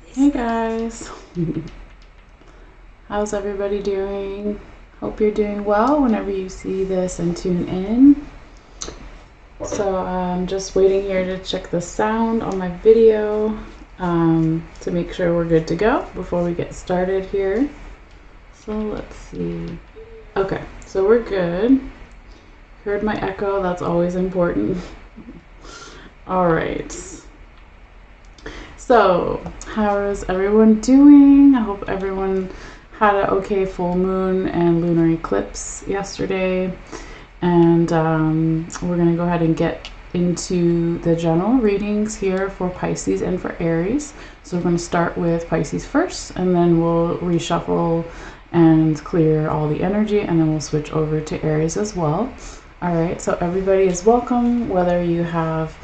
Hey guys, how's everybody doing? Hope you're doing well whenever you see this and tune in. So I'm just waiting here to check the sound on my video to make sure we're good to go before we get started here. So let's see. Okay, so we're good. Heard my echo, that's always important. All right. So, how is everyone doing? I hope everyone had an okay full moon and lunar eclipse yesterday. And we're going to go ahead and get into the general readings here for Pisces and for Aries. So we're going to start with Pisces first, and then we'll reshuffle and clear all the energy, and then we'll switch over to Aries as well. All right, so everybody is welcome, whether you have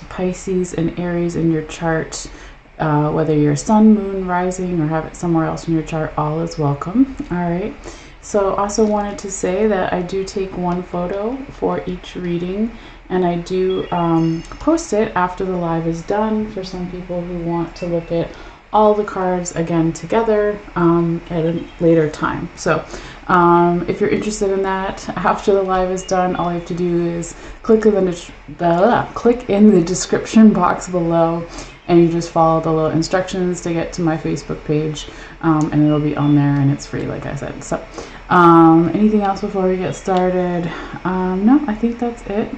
Pisces and Aries in your chart, whether you're sun, moon, rising, or have it somewhere else in your chart, all is welcome. All right. So also wanted to say that I do take one photo for each reading, and I do post it after the live is done for some people who want to look at all the cards again together at a later time. So if you're interested in that, after the live is done, all you have to do is click in the description box below, and you just follow the little instructions to get to my Facebook page, and it'll be on there, and it's free, like I said. So anything else before we get started? No, I think that's it.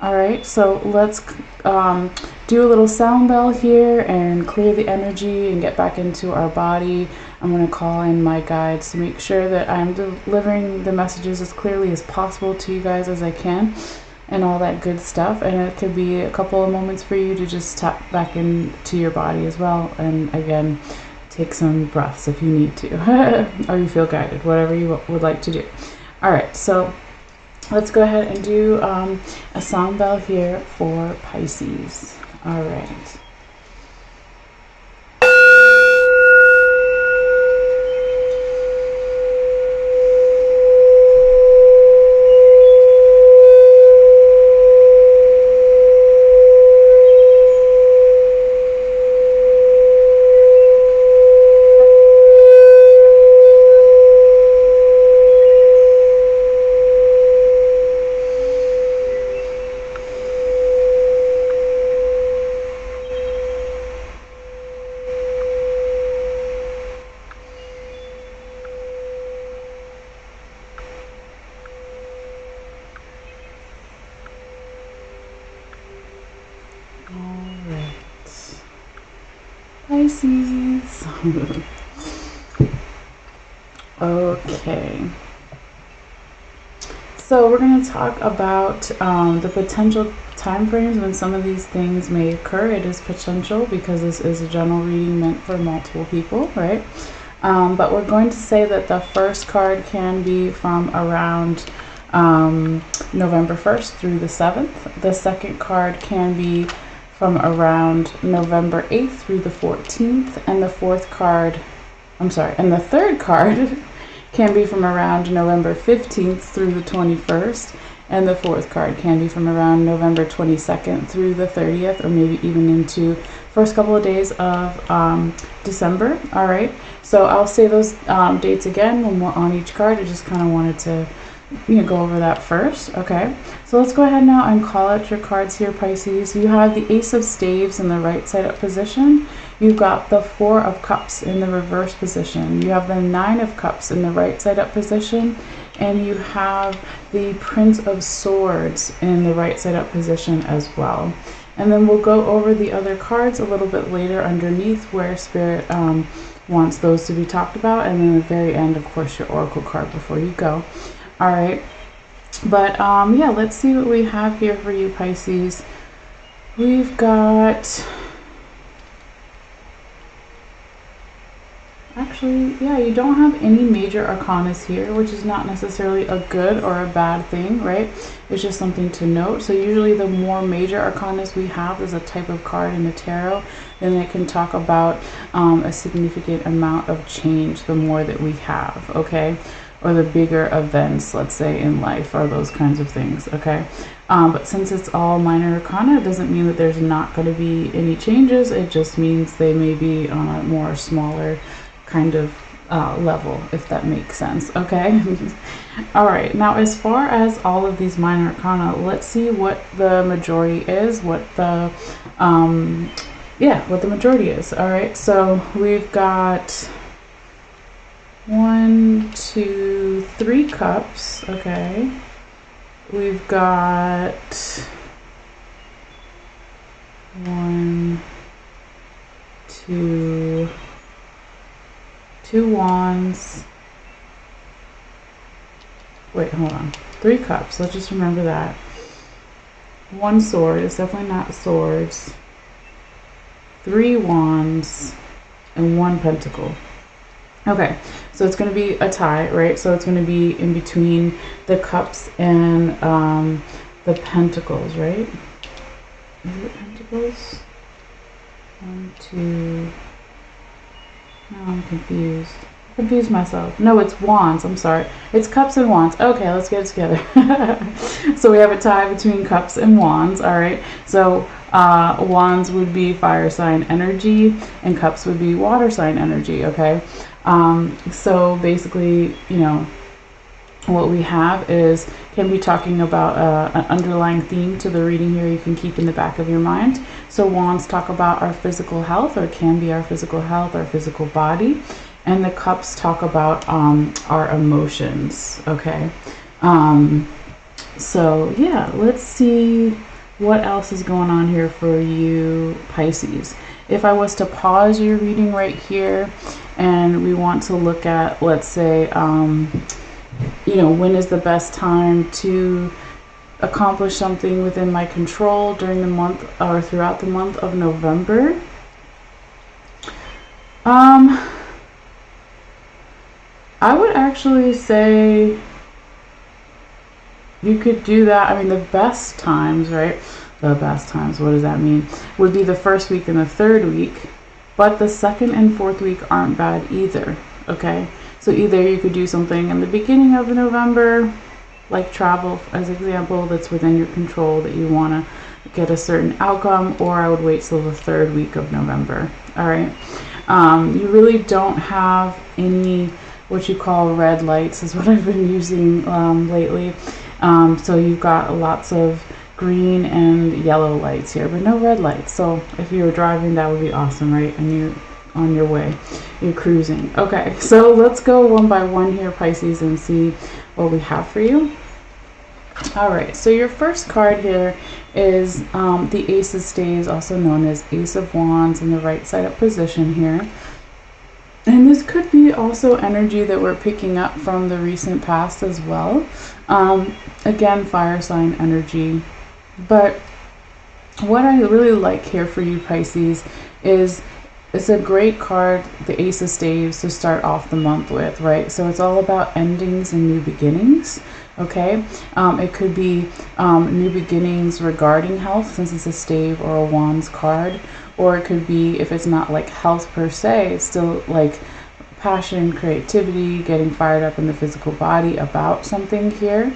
All right, so let's do a little sound bell here and clear the energy and get back into our body. I'm going to call in my guides to make sure that I'm delivering the messages as clearly as possible to you guys as I can, and all that good stuff. And it could be a couple of moments for you to just tap back into your body as well, and again, take some breaths if you need to or you feel guided, whatever you would like to do. All right, so let's go ahead and do a sound bell here for Pisces. All right. Pisces. Okay. So we're going to talk about the potential time frames when some of these things may occur. It is potential because this is a general reading meant for multiple people, right? But we're going to say that the first card can be from around November 1st through the 7th. The second card can be from around November 8th through the 14th, and the third card can be from around November 15th through the 21st, and the fourth card can be from around November 22nd through the 30th, or maybe even into first couple of days of December. All right, so I'll say those dates again when we're on each card. I just kind of wanted to go over that first. Okay, so let's go ahead now and call out your cards here, Pisces. You have the Ace of Staves in the right side up position. You've got the Four of Cups in the reverse position. You have the Nine of Cups in the right side up position, and you have the Prince of Swords in the right side up position as well. And then we'll go over the other cards a little bit later underneath where Spirit wants those to be talked about, and then at the very end, of course, your Oracle card before you go. All right, but yeah, let's see what we have here for you, Pisces. We've got, actually, yeah, you don't have any major arcanas here, which is not necessarily a good or a bad thing, right? It's just something to note. So usually the more major arcanas we have as a type of card in the tarot, then it can talk about a significant amount of change the more that we have, okay? or the bigger events, let's say, in life, or those kinds of things, okay? But since it's all minor arcana, it doesn't mean that there's not going to be any changes. It just means they may be on a more smaller kind of level, if that makes sense, okay? All right, now as far as all of these minor arcana, let's see what the majority is, what the what the majority is. All right, so we've got 1, 2, 3 cups, okay. We've got 1, 2, 2 wands. Wait, hold on. 3 cups. Let's just remember that. 1 sword. It's definitely not swords. 3 wands and 1 pentacle. Okay, so it's going to be a tie, right? So it's going to be in between the cups and the pentacles, right? Is it pentacles? 1, 2. No, I'm confused. Confused myself. No, it's wands. I'm sorry. It's cups and wands. Okay, let's get it together. So we have a tie between cups and wands. All right. So wands would be fire sign energy, and cups would be water sign energy. Okay. So basically, you know, what we have is can be talking about an underlying theme to the reading here you can keep in the back of your mind. So wands talk about our physical health, or can be our physical health, our physical body. And the cups talk about our emotions, okay? So yeah, let's see what else is going on here for you, Pisces. If I was to pause your reading right here and we want to look at, let's say, you know, when is the best time to accomplish something within my control during the month or throughout the month of November? I would actually say you could do that. I mean, the best times, right? The best times, what does that mean? Would be the first week and the third week, but the second and fourth week aren't bad either, okay? So either you could do something in the beginning of November, like travel as example, that's within your control, that you want to get a certain outcome, or I would wait till the third week of November, all right? You really don't have any what you call red lights is what I've been using lately. So you've got lots of green and yellow lights here, but no red lights. So if you were driving, that would be awesome, right? And you're on your way, you're cruising. Okay, so let's go one by one here, Pisces, and see what we have for you. All right, so your first card here is the Ace of Staves, also known as Ace of Wands, in the right side up position here. And this could be also energy that we're picking up from the recent past as well. Again, fire sign energy. But what I really like here for you, Pisces, is it's a great card, the Ace of Staves, to start off the month with, right? So it's all about endings and new beginnings. Okay, it could be new beginnings regarding health, since it's a stave or a wands card, or it could be, if it's not like health per se, it's still like passion, creativity, getting fired up in the physical body about something here.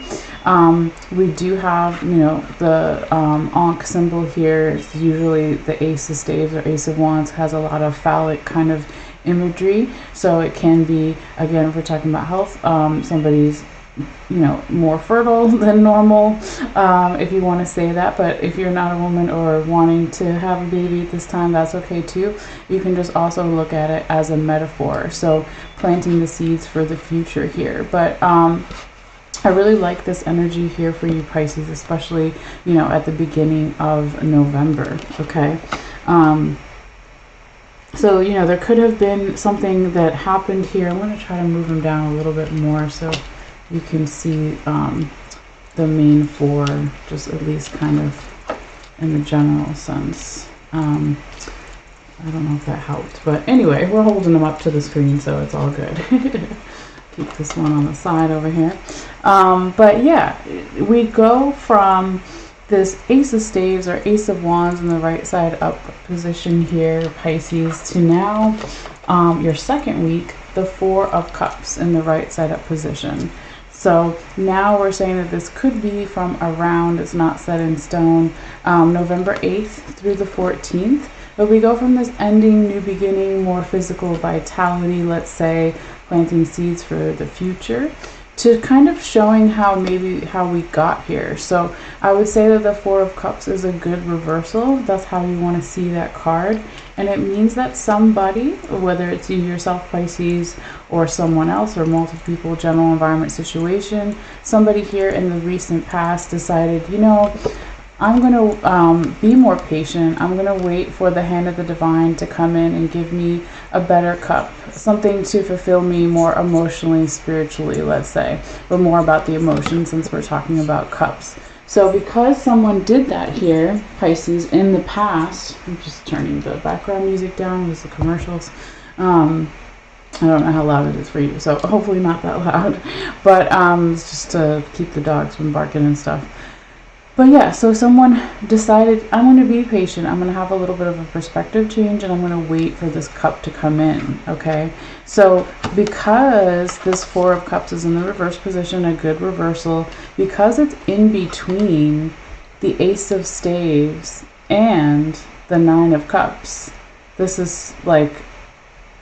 We do have, you know, the Ankh symbol here. It's usually the Ace of Staves or Ace of Wands has a lot of phallic kind of imagery, so it can be, again, if we're talking about health, somebody's, you know, more fertile than normal, if you want to say that. But if you're not a woman or wanting to have a baby at this time, that's okay too. You can just also look at it as a metaphor, so planting the seeds for the future here. But I really like this energy here for you, Pisces, especially, you know, at the beginning of November. Okay, so, you know, there could have been something that happened here. I'm going to try to move them down a little bit more so you can see the main four, just at least kind of in the general sense. I don't know if that helped, but anyway, we're holding them up to the screen, so it's all good. Keep this one on the side over here. But yeah, we go from this Ace of Staves or Ace of Wands in the right side up position here, Pisces, to now your second week, the Four of Cups in the right side up position. So now we're saying that this could be from around, it's not set in stone, November 8th through the 14th. But we go from this ending, new beginning, more physical vitality, let's say, planting seeds for the future, to kind of showing how we got here. So I would say that the Four of Cups is a good reversal. That's how you want to see that card. And it means that somebody, whether it's you yourself, Pisces, or someone else, or multiple people, general environment situation, somebody here in the recent past decided, you know, I'm going to be more patient. I'm going to wait for the hand of the divine to come in and give me a better cup, something to fulfill me more emotionally, spiritually, let's say, but more about the emotions since we're talking about cups. So because someone did that here, Pisces, in the past, I'm just turning the background music down with the commercials. I don't know how loud it is for you, so hopefully not that loud, but it's just to keep the dogs from barking and stuff. But yeah, so someone decided, I'm going to be patient. I'm going to have a little bit of a perspective change, and I'm going to wait for this cup to come in, okay? So because this Four of Cups is in the reverse position, a good reversal, because it's in between the Ace of Staves and the Nine of Cups, this is like,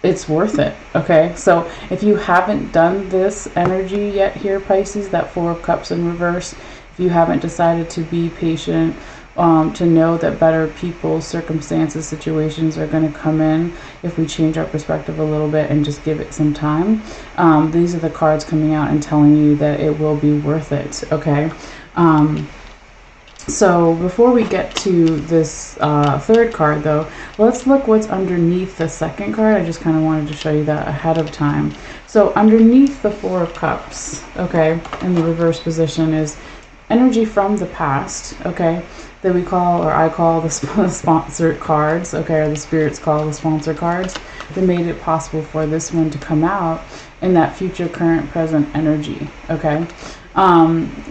it's worth it, okay? So if you haven't done this energy yet here, Pisces, that Four of Cups in reverse, if you haven't decided to be patient, to know that better people, circumstances, situations are going to come in if we change our perspective a little bit and just give it some time. These are the cards coming out and telling you that it will be worth it, okay? So before we get to this third card, though, let's look what's underneath the second card. I just kind of wanted to show you that ahead of time. So underneath the Four of Cups, okay, in the reverse position is energy from the past, okay, that we call, or I call, the sponsored cards, okay, or the spirits call the sponsor cards, that made it possible for this one to come out in that future, current, present energy, okay.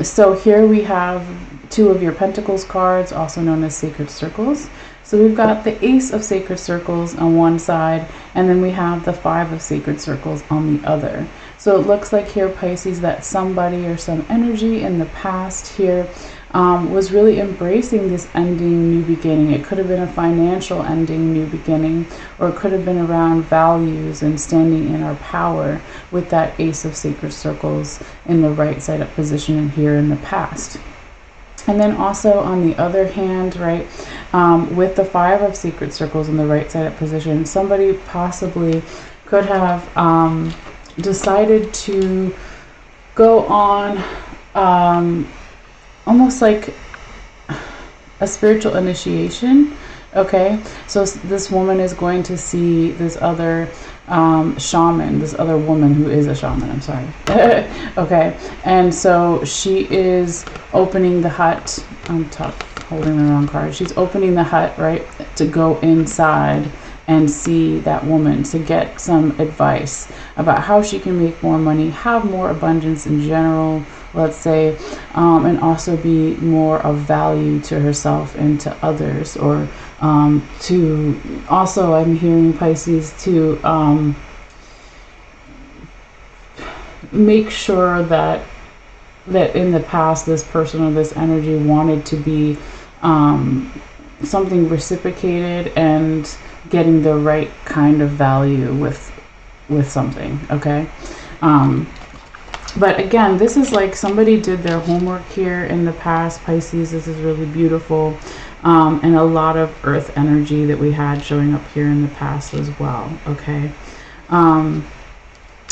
So here we have Two of your Pentacles cards, also known as Sacred Circles. So we've got the Ace of Sacred Circles on one side, and then we have the Five of Sacred Circles on the other. So it looks like here, Pisces, that somebody or some energy in the past here was really embracing this ending, new beginning. It could have been a financial ending, new beginning, or it could have been around values and standing in our power with that Ace of Sacred Circles in the right side up position and here in the past. And then also on the other hand, right, with the Five of Sacred Circles in the right side up position, somebody possibly could have decided to go on almost like a spiritual initiation, okay? So this woman is going to see this other shaman, this other woman who is a shaman, I'm sorry. Okay, and so she is opening the hut. I'm holding the wrong card. She's opening the hut, right, to go inside and see that woman, to get some advice about how she can make more money, have more abundance in general, let's say, and also be more of value to herself and to others, or to also, I'm hearing, Pisces, to make sure that in the past this person or this energy wanted to be something reciprocated and getting the right kind of value with something, okay? But again, this is like somebody did their homework here in the past, Pisces. This is really beautiful, and a lot of earth energy that we had showing up here in the past as well, okay?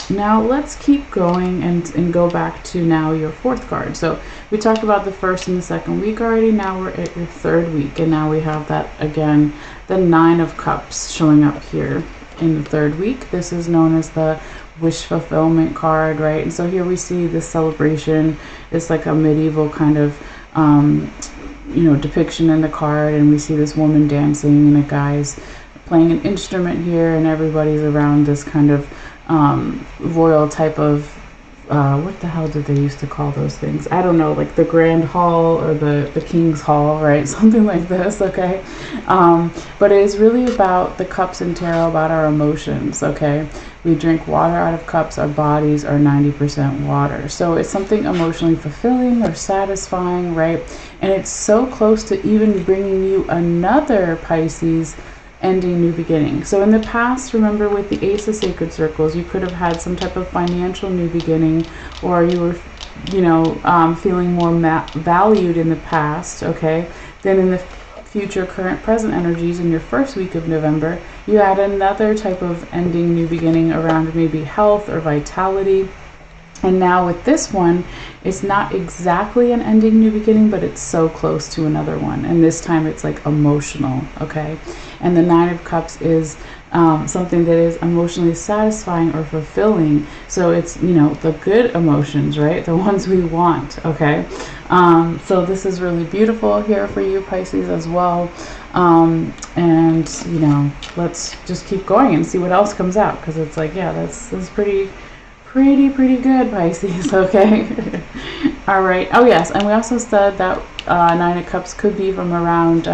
Now let's keep going and go back to now your fourth card. So we talked about the first and the second week already. Now we're at your third week, and now we have that again, the Nine of Cups showing up here in the third week. This is known as the wish fulfillment card, right? And so here we see this celebration. It's like a medieval kind of depiction in the card, and we see this woman dancing and a guy's playing an instrument here, and everybody's around this kind of royal type of what the hell did they used to call those things? I don't know, like the Grand Hall or the King's Hall, right? Something like this, okay? But it is really about the cups in tarot, about our emotions, okay? We drink water out of cups. Our bodies are 90% water. So it's something emotionally fulfilling or satisfying, right? And it's so close to even bringing you another Pisces ending, new beginning. So in the past, remember with the Ace of Sacred Circles, you could have had some type of financial new beginning, or you were, feeling more valued in the past, okay? Then in the future, current, present energies in your first week of November, you had another type of ending, new beginning around maybe health or vitality. And now with this one, it's not exactly an ending, new beginning, but it's so close to another one. And this time it's like emotional, okay? And the Nine of Cups is something that is emotionally satisfying or fulfilling. So it's, the good emotions, right? The ones we want, okay? So this is really beautiful here for you, Pisces, as well. And, let's just keep going and see what else comes out. Because it's like, yeah, that's pretty good, Pisces, okay? All right. Oh, yes. And we also said that Nine of Cups could be from around,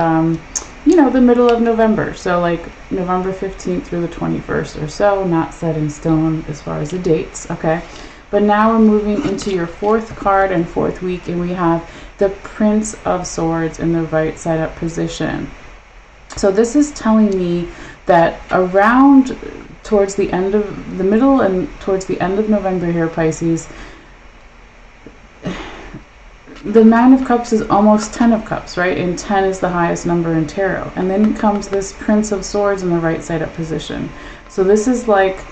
the middle of November. So like November 15th through the 21st or so, not set in stone as far as the dates, okay? But now we're moving into your fourth card and fourth week, and we have the Prince of Swords in the right side up position. So this is telling me that around towards the end of the middle and towards the end of November here, Pisces, the Nine of Cups is almost 10 of Cups, right? And 10 is the highest number in tarot. And then comes this Prince of Swords in the right side up position. So this is like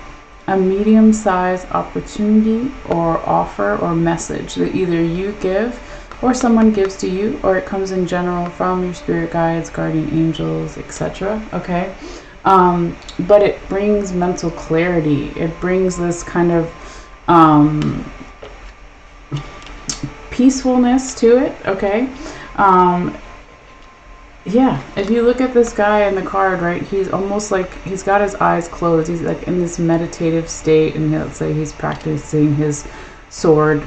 a medium-sized opportunity or offer or message that either you give or someone gives to you, or it comes in general from your spirit guides, guardian angels, etc. Okay? But it brings mental clarity. It brings this kind of peacefulness to it, okay? Yeah, if you look at this guy in the card, right, he's almost like he's got his eyes closed. He's like in this meditative state, and let's say he's practicing his sword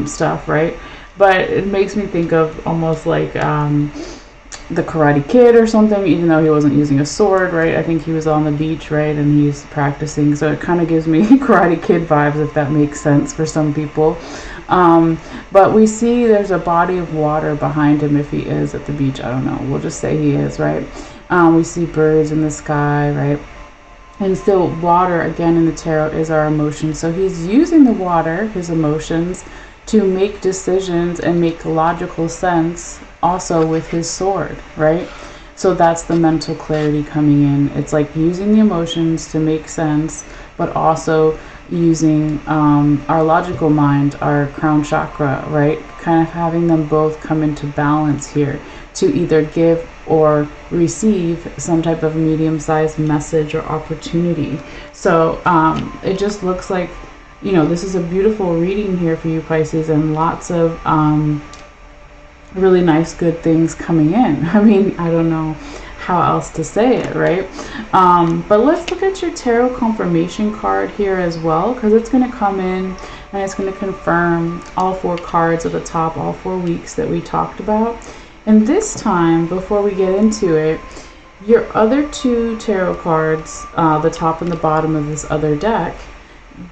stuff, right? But it makes me think of almost like the Karate Kid or something, even though he wasn't using a sword, right? I think he was on the beach, right, and he's practicing. So it kind of gives me Karate Kid vibes, if that makes sense for some people. But we see there's a body of water behind him if he is at the beach. I don't know. We'll just say he is, right? We see birds in the sky, right? And so water, again, in the tarot is our emotions. So he's using the water, his emotions, to make decisions and make logical sense also with his sword, right? So that's the mental clarity coming in. It's like using the emotions to make sense, but also using our logical mind, our crown chakra, right? Kind of having them both come into balance here to either give or receive some type of medium-sized message or opportunity. So it just looks like, this is a beautiful reading here for you, Pisces, and lots of really nice, good things coming in. I mean, I don't know how else to say it, right? But let's look at your tarot confirmation card here as well, because it's going to come in and it's going to confirm all four cards at the top, all 4 weeks that we talked about. And this time, before we get into it, your other two tarot cards, the top and the bottom of this other deck,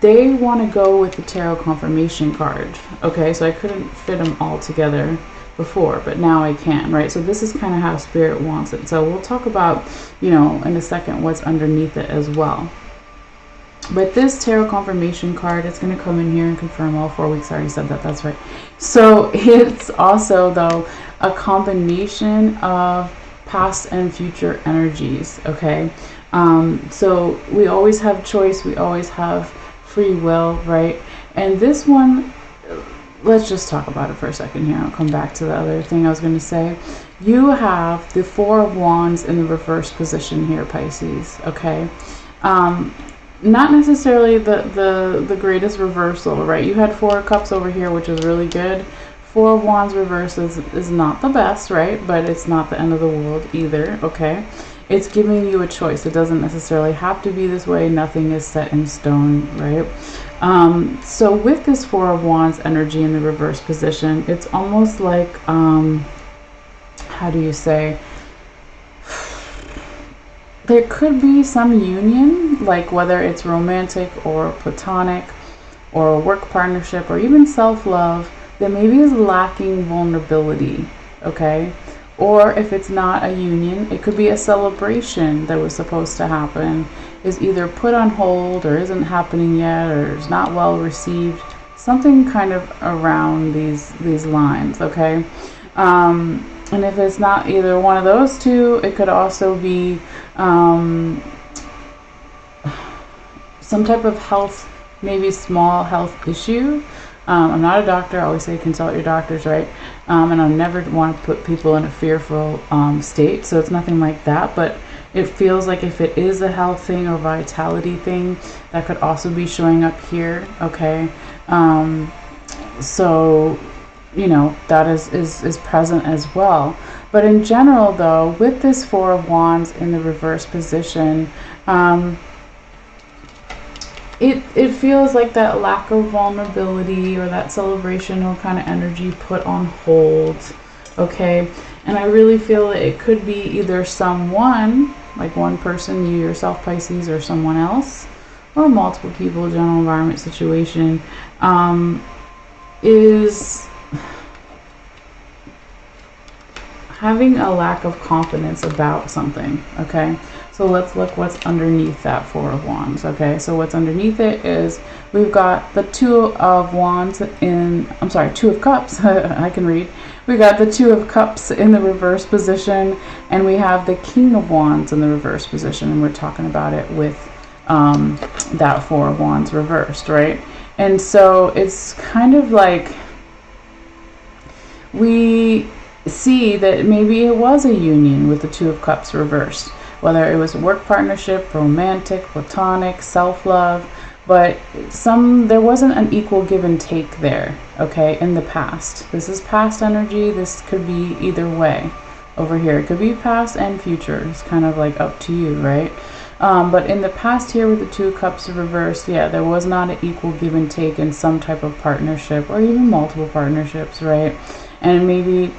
they want to go with the tarot confirmation card. Okay, so I couldn't fit them all together before, but now I can, right? So this is kind of how Spirit wants it. So we'll talk about, in a second, what's underneath it as well. But this tarot confirmation card, it's going to come in here and confirm all 4 weeks. I already said that, that's right. So it's also, though, a combination of past and future energies, okay? So we always have choice, we always have free will, right? And this one, let's just talk about it for a second here. I'll come back to the other thing I was going to say. You have the Four of Wands in the reverse position here, Pisces, okay? Not necessarily the greatest reversal, right? You had Four of Cups over here, which is really good. Four of Wands reverse is not the best, right? But it's not the end of the world either, okay? It's giving you a choice. It doesn't necessarily have to be this way. Nothing is set in stone, right? So with this Four of Wands energy in the reverse position, it's almost like, how do you say, there could be some union, like whether it's romantic or platonic or a work partnership or even self-love, that maybe is lacking vulnerability, okay? Or if it's not a union, it could be a celebration that was supposed to happen, is either put on hold or isn't happening yet or is not well received. Something kind of around these lines, okay? And if it's not either one of those two, it could also be some type of health, maybe small health issue. I'm not a doctor. I always say consult your doctors, right? And I never want to put people in a fearful state, so it's nothing like that. But it feels like if it is a health thing or vitality thing, that could also be showing up here, okay? So, you know, that is present as well. But in general, though, with this Four of Wands in the reverse position, it feels like that lack of vulnerability or that celebrational kind of energy put on hold, okay? And I really feel that it could be either someone, like one person, you yourself, Pisces, or someone else, or multiple people, general environment situation, is having a lack of confidence about something, okay? So let's look what's underneath that Four of Wands, okay? So what's underneath it is we've got the Two of Wands in, I'm sorry, Two of Cups, I can read. We got the Two of Cups in the reverse position, and we have the King of Wands in the reverse position, and we're talking about it with that Four of Wands reversed, right? And so it's kind of like we see that maybe it was a union with the Two of Cups reversed, whether it was a work partnership, romantic, platonic, self-love, but there wasn't an equal give and take there, okay, in the past. This is past energy. This could be either way over here. It could be past and future. It's kind of like up to you, right? But in the past here with the Two of Cups reversed, yeah, there was not an equal give and take in some type of partnership or even multiple partnerships, right? And maybe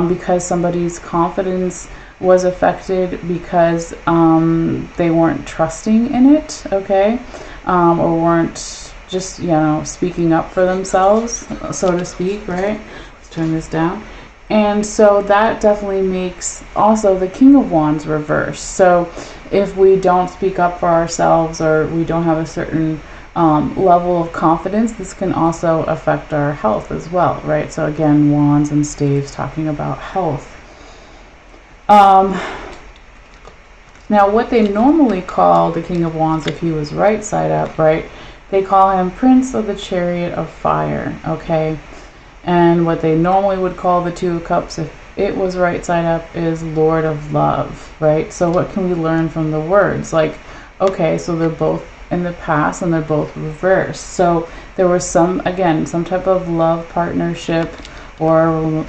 because somebody's confidence was affected because they weren't trusting in it, okay, or weren't just, you know, speaking up for themselves, so to speak, right? Let's turn this down. And so that definitely makes also the King of Wands reverse. So if we don't speak up for ourselves or we don't have a certain level of confidence, this can also affect our health as well, right? So again, wands and staves talking about health. Now what they normally call the King of Wands if he was right side up, right? They call him Prince of the Chariot of Fire, okay? And what they normally would call the Two of Cups if it was right side up is Lord of Love, right? So what can we learn from the words? Like, okay, so they're both in the past and they're both reversed. So there was some type of love partnership or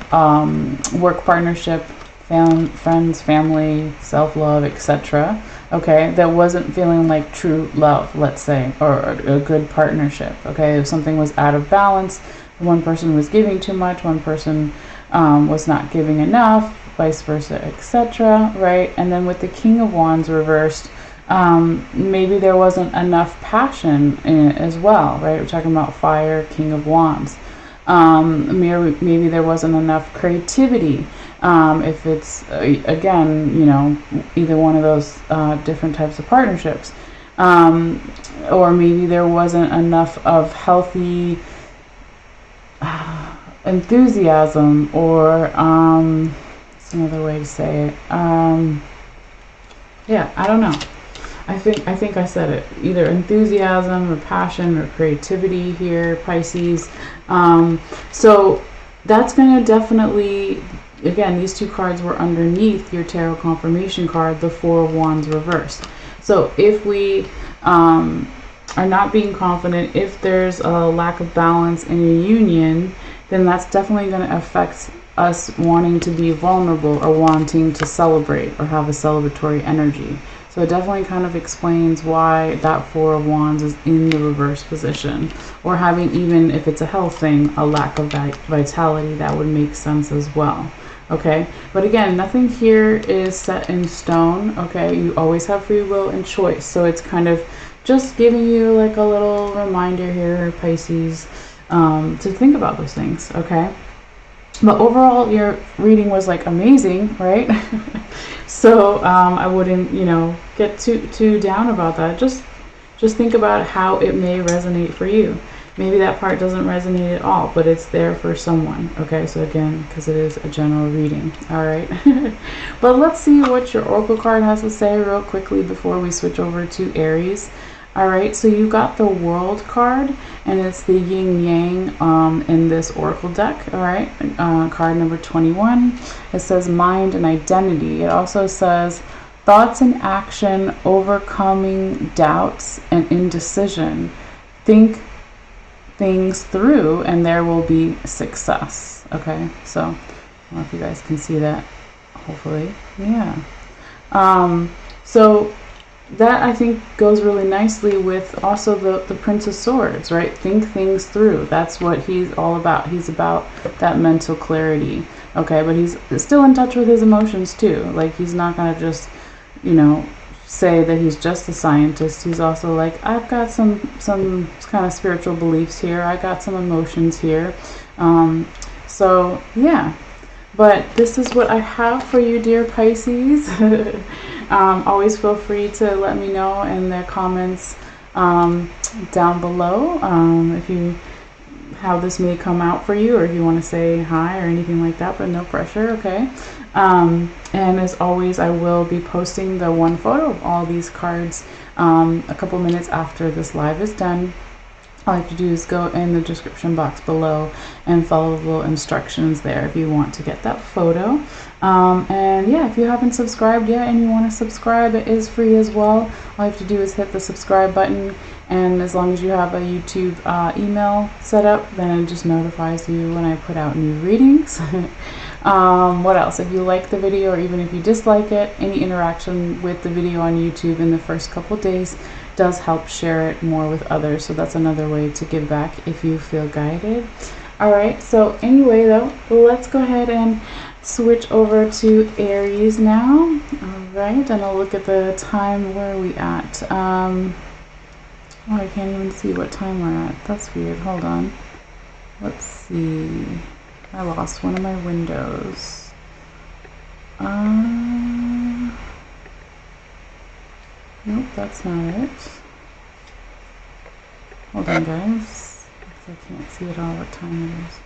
work partnership, friends, family, self-love, etc. Okay, that wasn't feeling like true love, let's say, or a good partnership. Okay, if something was out of balance, one person was giving too much, one person was not giving enough, vice versa, etc. Right? And then with the King of Wands reversed, maybe there wasn't enough passion in it as well, right? We're talking about fire, King of Wands. Maybe there wasn't enough creativity. If it's, again, you know, either one of those different types of partnerships. Or maybe there wasn't enough of healthy enthusiasm, or that's another way to say it. Yeah, I don't know. I think I said it. Either enthusiasm or passion or creativity here, Pisces. So that's going to definitely, again, these two cards were underneath your tarot confirmation card, the Four of Wands reversed. So if we are not being confident, if there's a lack of balance in a union, then that's definitely going to affect us wanting to be vulnerable or wanting to celebrate or have a celebratory energy. So So it definitely kind of explains why that Four of Wands is in the reverse position, or having, even if it's a health thing, a lack of vitality. That would make sense as well. Okay, but again, nothing here is set in stone. Okay, you always have free will and choice. So it's kind of just giving you like a little reminder here, Pisces, to think about those things. Okay, but overall your reading was like amazing, right? So I wouldn't, you know, get too down about that. Just think about how it may resonate for you. Maybe that part doesn't resonate at all, but it's there for someone. Okay, so again, because it is a general reading. All right. But let's see what your oracle card has to say real quickly before we switch over to Aries. All right, so you got the World card, and it's the yin yang in this oracle deck. All right, card number 21. It says mind and identity. It also says thoughts and action, overcoming doubts and indecision. Think things through and there will be success. Okay, so I don't know if you guys can see that, hopefully. Yeah. So that, I think, goes really nicely with also the Prince of Swords, right? Think things through. That's what he's all about. He's about that mental clarity. Okay, but he's still in touch with his emotions too. Like, he's not gonna just, you know, say that he's just a scientist. He's also like, I've got some kind of spiritual beliefs here. I got some emotions here. So yeah, but this is what I have for you, dear Pisces. Always feel free to let me know in the comments down below if you how this may come out for you, or if you want to say hi or anything like that, but no pressure. Okay. And as always, I will be posting the one photo of all these cards a couple minutes after this live is done. All you have to do is go in the description box below and follow the little instructions there if you want to get that photo. And yeah, if you haven't subscribed yet and you want to subscribe, it is free as well. All you have to do is hit the subscribe button, and as long as you have a YouTube email set up, then it just notifies you when I put out new readings. What else? If you like the video, or even if you dislike it, any interaction with the video on YouTube in the first couple days does help share it more with others. So that's another way to give back if you feel guided. All right, so anyway though, let's go ahead and switch over to Aries now. All right, and I'll look at the time. Where are we at? Oh, I can't even see what time we're at. That's weird. Hold on. Let's see. I lost one of my windows. Nope, that's not it. Hold on, guys. I can't see at all what time it is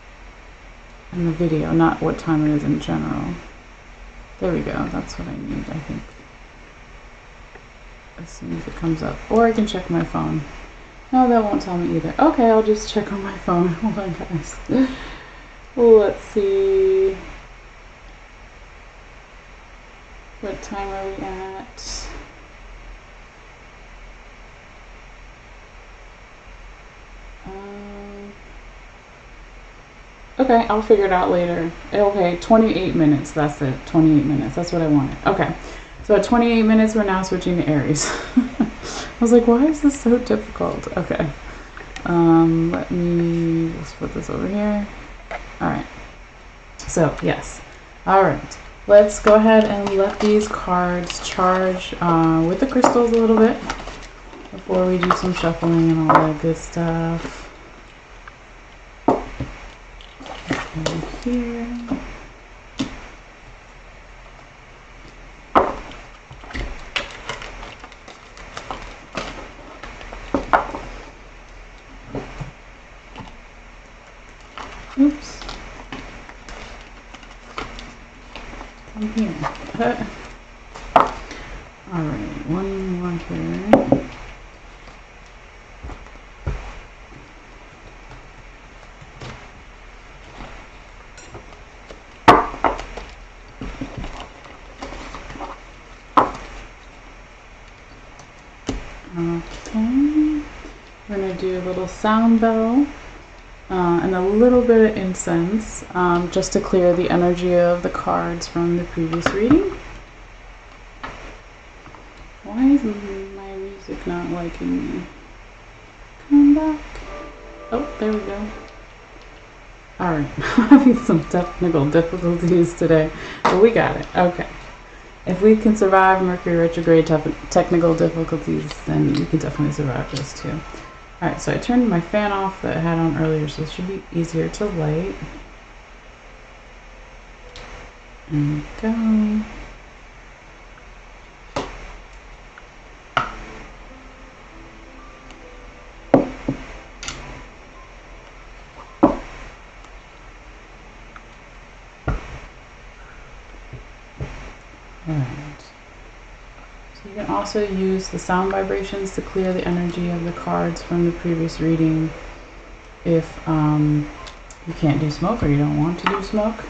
in the video, not what time it is in general. There we go. That's what I need, I think. As soon as it comes up. Or I can check my phone. No, that won't tell me either. Okay, I'll just check on my phone. Hold on, guys. Let's see. What time are we at? Okay, I'll figure it out later. Okay, 28 minutes. That's it. 28 minutes. That's what I wanted. Okay. So at 28 minutes, we're now switching to Aries. I was like, why is this so difficult? Okay. Let me just put this over here. All right. So, yes. All right. Let's go ahead and let these cards charge with the crystals a little bit before we do some shuffling and all that good stuff. Over here. Oops. Come here. Alright, one more here. Okay. We're going to do a little sound bell. And a little bit of incense, just to clear the energy of the cards from the previous reading. Why liking me. Come back. Oh, there we go. Alright, I'm having some technical difficulties today, but we got it. Okay. If we can survive Mercury retrograde technical difficulties, then we can definitely survive this too. Alright, so I turned my fan off that I had on earlier, so it should be easier to light. There we go. Alright. So you can also use the sound vibrations to clear the energy of the cards from the previous reading if you can't do smoke or you don't want to do smoke.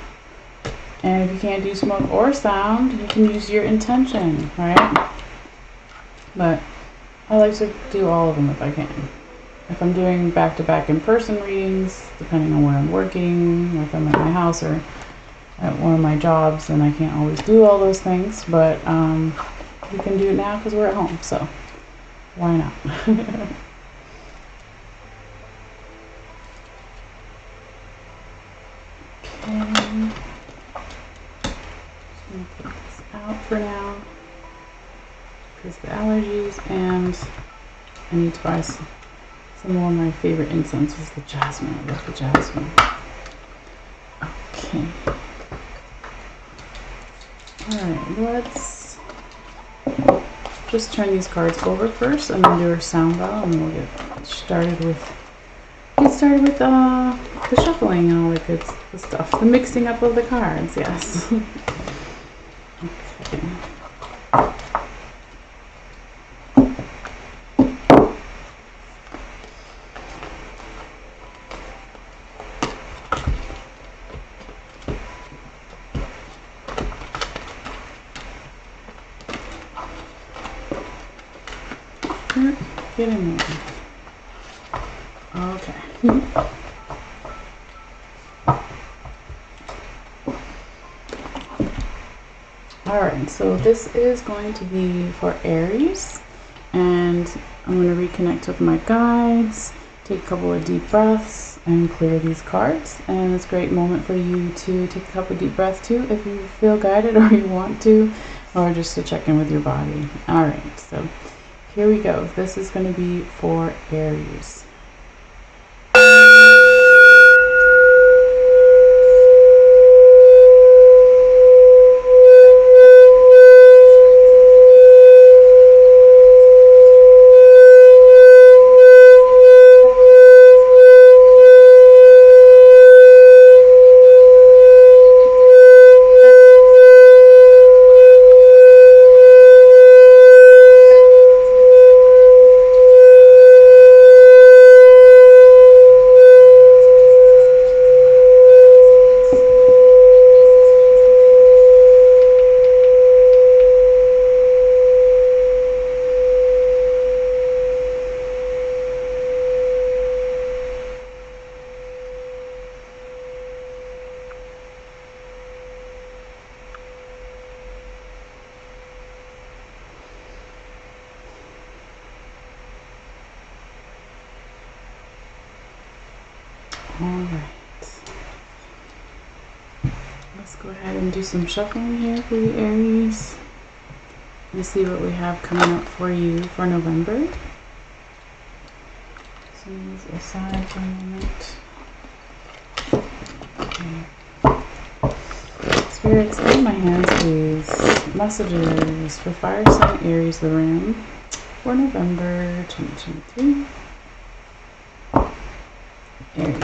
And if you can't do smoke or sound, you can use your intention, right? But I like to do all of them if I can. If I'm doing back-to-back in-person readings, depending on where I'm working, or if I'm at my house or at one of my jobs, and I can't always do all those things, but we can do it now because we're at home, so why not? Okay, just gonna put this out for now because the allergies, and I need to buy some more of my favorite incenses, the jasmine. I love the jasmine. Okay. Alright, let's just turn these cards over first and then do our sound bell, and then we'll get started with the shuffling and all the good stuff. The mixing up of the cards, yes. Okay. Get in there. Okay. Alright, so this is going to be for Aries, and I'm going to reconnect with my guides, take a couple of deep breaths, and clear these cards. And it's a great moment for you to take a couple of deep breaths too if you feel guided or you want to, or just to check in with your body. Alright, so here we go. This is going to be for Aries. Alright, let's go ahead and do some shuffling here for you, Aries, and see what we have coming up for you for November. So these aside for a moment. Okay. Spirits, in my hands, please. Messages for fire sign Aries, the Ram, for November 2023. Aries.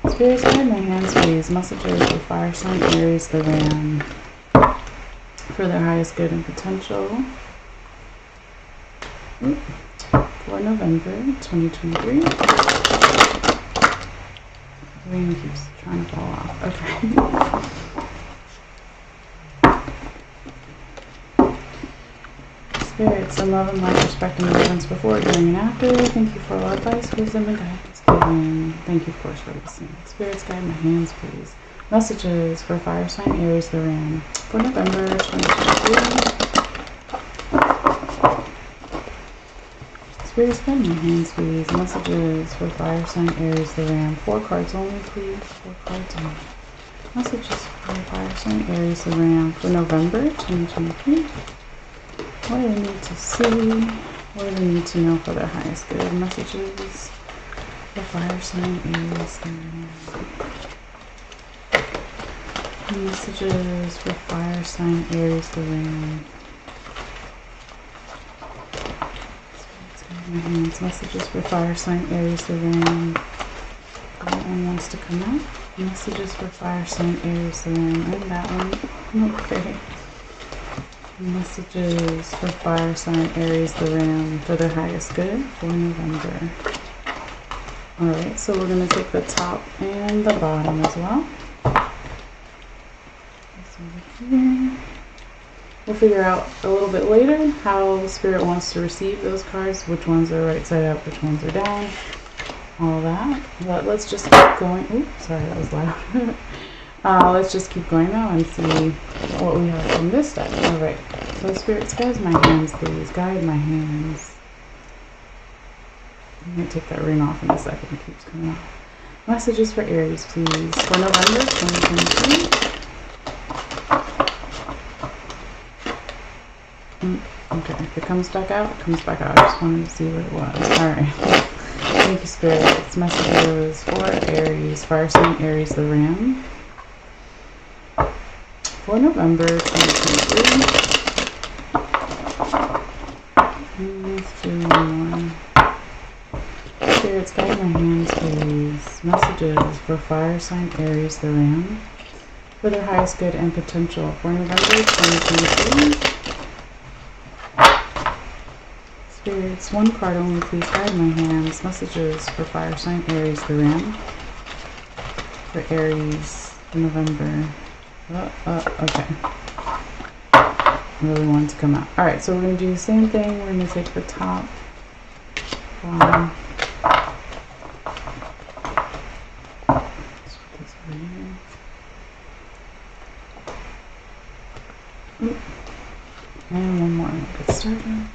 Spirits, guide my hands, please. Messages for fire sign Aries, the Ram, for their highest good and potential for November 2023. The ring keeps trying to fall off. Okay. Spirits, in love and light, respect and reverence before, during, and after. Thank you for all advice, wisdom, and guidance given. Thank you, of course, for listening. Spirits, guide my hands, please. Messages for fire sign Aries, the Ram, for November 2023. Spirit's guide my hands, please. Messages for fire sign Aries, the Ram. 4 cards only, please. 4 cards only. Messages for fire sign Aries, the Ram, for November 2023. What do they need to see? What do they need to know for their highest good? Messages for fire sign Aries, the Ram. Messages for fire sign Aries, the Ram. Messages for fire sign Aries, the Ram. That one wants to come out. Messages for fire sign Aries, the Ram, and that one. Okay. Messages for fire sign Aries, the Ram, for their highest good for November. Alright, so we're going to take the top and the bottom as well. Here. We'll figure out a little bit later how Spirit wants to receive those cards, which ones are right side up, which ones are down, all that. But let's just keep going. Oops, sorry, that was loud. Let's just keep going now and see what we have from this deck. Alright, so Spirits, guide my hands, please. Guide my hands. I'm going to take that ring off in a second. It keeps coming off. Messages for Aries, please, for November 2023. Okay, if it comes back out, it comes back out. I just wanted to see what it was. Alright. Thank you, Spirits. Messages for Aries, fire sign Aries, the Ram, for November 2023. Let's do one more. Spirits, guide my hands, please. Messages for fire sign Aries, the Ram, for their highest good and potential for November 2023. Spirits, 1 card only, please. Guide my hands. Messages for fire sign Aries, the Ram, for Aries in November. Okay. I really want to come out. Alright, so we're going to do the same thing. We're going to take the top, bottom. Let's put this over here. And one more. We'll get started.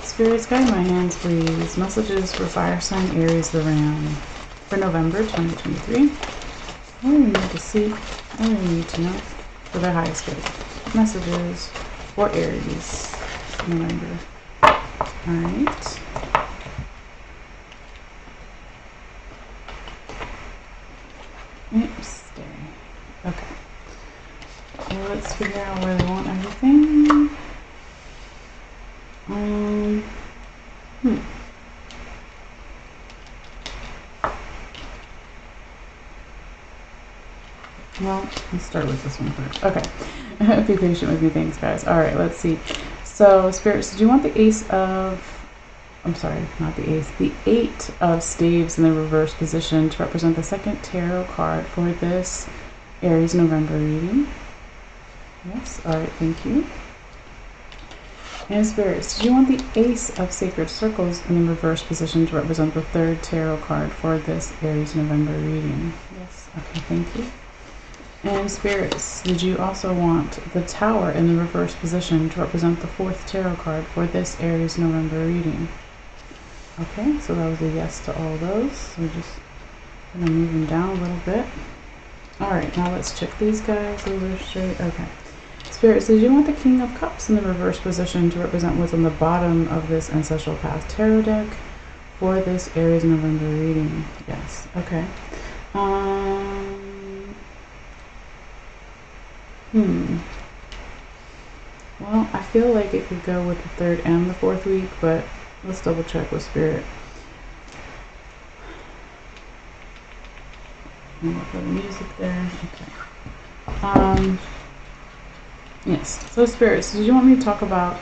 Spirits, guide my hands, please. Messages for fire sign Aries, the Ram, for November 2023. What do we need to see? What do we need to know for their highest good? Messages for Aries, November. Alright. Oops, stay. Okay. Well, let's figure out where they want everything. Well, let's start with this one first. Okay. Be patient with me. Thanks, guys. Alright, let's see. So, Spirits, did you want the Ace of... I'm sorry, not the Ace. The 8 of Staves in the reverse position to represent the second tarot card for this Aries November reading? Yes. Alright, thank you. And Spirits, did you want the Ace of Sacred Circles in the reverse position to represent the 3rd tarot card for this Aries November reading? Yes. Okay, thank you. And Spirits, did you also want the Tower in the reverse position to represent the 4th tarot card for this Aries November reading? Okay, so that was a yes to all those. So we're just going to move them down a little bit. Alright, now let's check these guys. Those are straight. Okay. Spirits, did you want the King of Cups in the reverse position to represent what's on the bottom of this Ancestral Path Tarot deck for this Aries November reading? Yes. Okay. Well, I feel like it could go with the 3rd and the 4th week, but let's double check with Spirit. I'm gonna put the music there. Okay. Yes. So Spirits, did you want me to talk about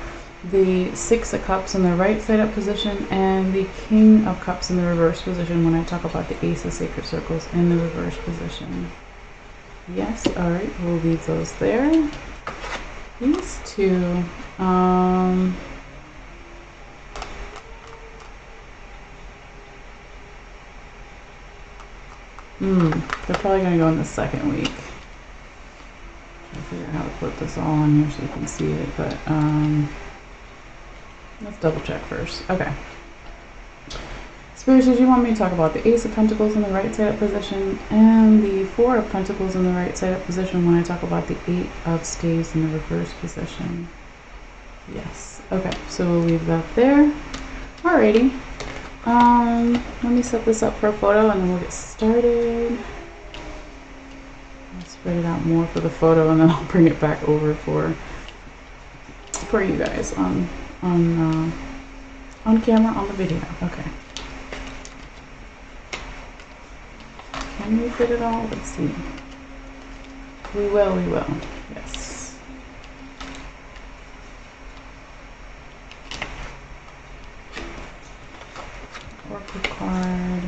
the 6 of Cups in the right side up position and the King of Cups in the reverse position when I talk about the Ace of Sacred Circles in the reverse position? Yes. Alright, we'll leave those there. These 2. They're probably going to go in the second week. Trying to figure out how to put this all on here so you can see it, but let's double check first. Okay. Spirits, did you want me to talk about the Ace of Pentacles in the right side up position and the Four of Pentacles in the right side up position when I talk about the Eight of Staves in the reverse position? Yes. Okay, so we'll leave that there. Alrighty. Let me set this up for a photo and then we'll get started. I'll spread it out more for the photo and then I'll bring it back over for you guys on camera, on the video. Okay. Can we fit it all? Let's see. We will. Yes. Oracle card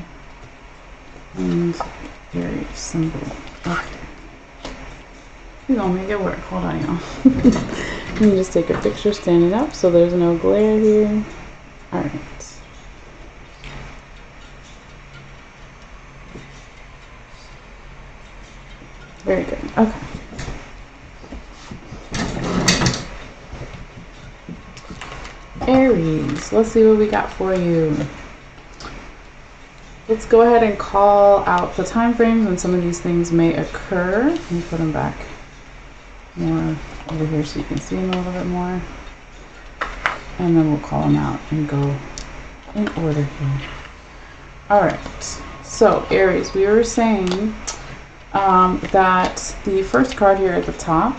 and Aries symbol. Okay. We're gonna make it work. Hold on, y'all. Let me just take a picture standing up so there's no glare here. Alright. Very good. Okay. Aries, let's see what we got for you. Let's go ahead and call out the time frames when some of these things may occur. Let me put them back more over here so you can see them a little bit more. And then we'll call them out and go in order here. Alright, so Aries, we were saying that the first card here at the top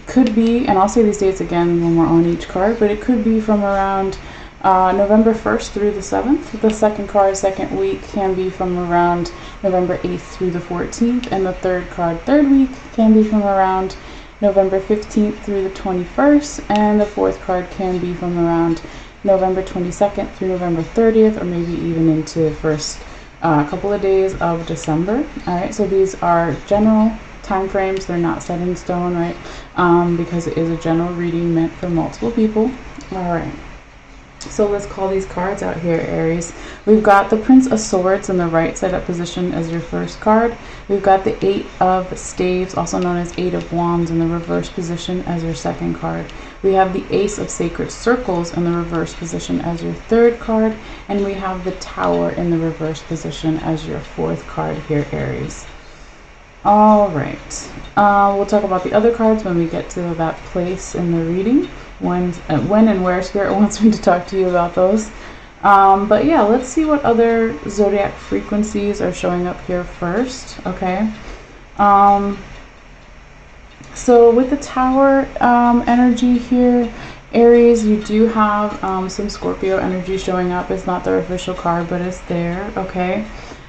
could be, and I'll say these dates again when we're on each card, but it could be from around November 1st through the 7th. The second card, second week, can be from around November 8th through the 14th, and the third card, third week, can be from around November 15th through the 21st, and the fourth card can be from around November 22nd through November 30th, or maybe even into the first couple of days of December. Alright, so these are general time frames. They're not set in stone, right? Because it is a general reading meant for multiple people. Alright, so let's call these cards out here, Aries. We've got the Prince of Swords in the right side up position as your first card. We've got the Eight of Staves, also known as Eight of Wands, in the reverse position as your second card. We have the Ace of Sacred Circles in the reverse position as your third card, and we have the Tower in the reverse position as your fourth card here, Aries. Alright, we'll talk about the other cards when we get to that place in the reading, when and where Spirit wants me to talk to you about those. But yeah, let's see what other zodiac frequencies are showing up here first, okay? So with the Tower energy here, Aries, you do have some Scorpio energy showing up. It's not their official card, but it's there, okay?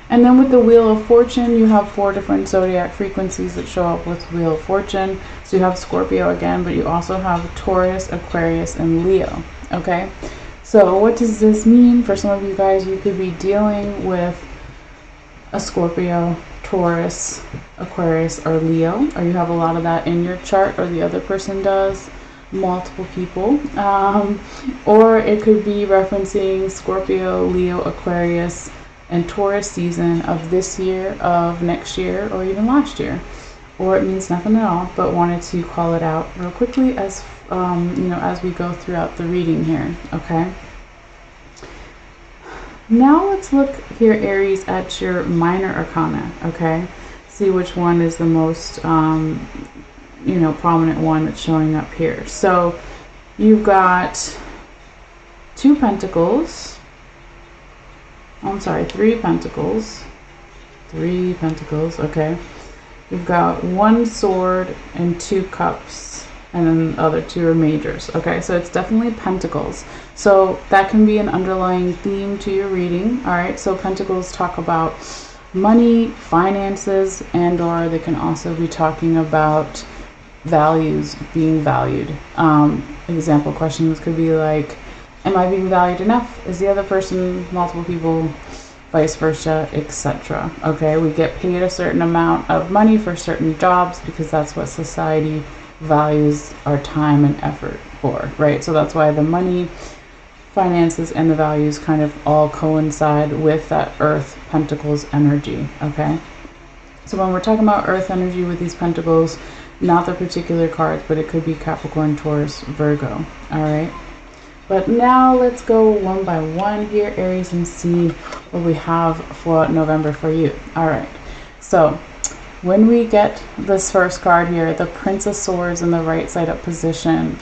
And then with the Wheel of Fortune, you have 4 different zodiac frequencies that show up with Wheel of Fortune. So you have Scorpio again, but you also have Taurus, Aquarius, and Leo, okay? So what does this mean? For some of you guys, you could be dealing with a Scorpio, Taurus, Aquarius, or Leo, or you have a lot of that in your chart, or the other person does, multiple people. Or it could be referencing Scorpio, Leo, Aquarius, and Taurus season of this year, of next year, or even last year. Or it means nothing at all, but wanted to call it out real quickly as as we go throughout the reading here, okay? Now let's look here, Aries, at your minor arcana, okay? See which one is the most, prominent one that's showing up here. So you've got 3 Pentacles. 3 Pentacles, okay. You've got 1 Sword and 2 Cups, and then the other 2 are majors, okay. So it's definitely Pentacles. So that can be an underlying theme to your reading, all right. So Pentacles talk about money, finances, and or they can also be talking about values, being valued. Example questions could be like, am I being valued enough? Is the other person, multiple people, vice versa, etc. Okay, we get paid a certain amount of money for certain jobs because that's what society values our time and effort for, right? So that's why the money finances and the values kind of all coincide with that Earth Pentacles energy, okay? So when we're talking about Earth energy with these Pentacles, not the particular cards, but it could be Capricorn, Taurus, Virgo, all right? But now let's go one by one here, Aries, and see what we have for November for you. All right, so when we get this first card here, the Prince of Swords in the right side up position,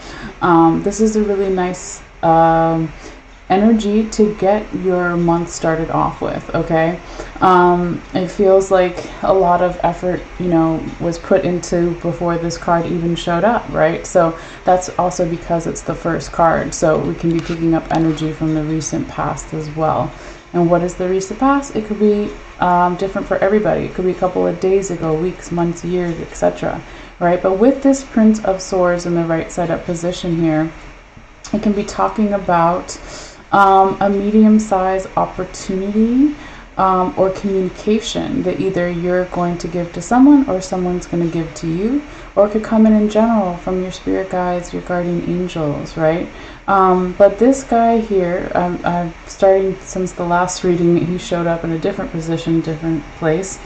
this is a really nice energy to get your month started off with, okay? It feels like a lot of effort, you know, was put into before this card even showed up, right? So that's also because it's the first card, so we can be picking up energy from the recent past as well. And what is the recent past? It could be different for everybody. It could be a couple of days ago, weeks, months, years, etc., right? But with this Prince of Swords in the right side up position here, it can be talking about a medium-sized opportunity or communication that either you're going to give to someone or someone's going to give to you, or it could come in general from your spirit guides, your guardian angels, right? But this guy here, I'm starting since the last reading, he showed up in a different position, different place,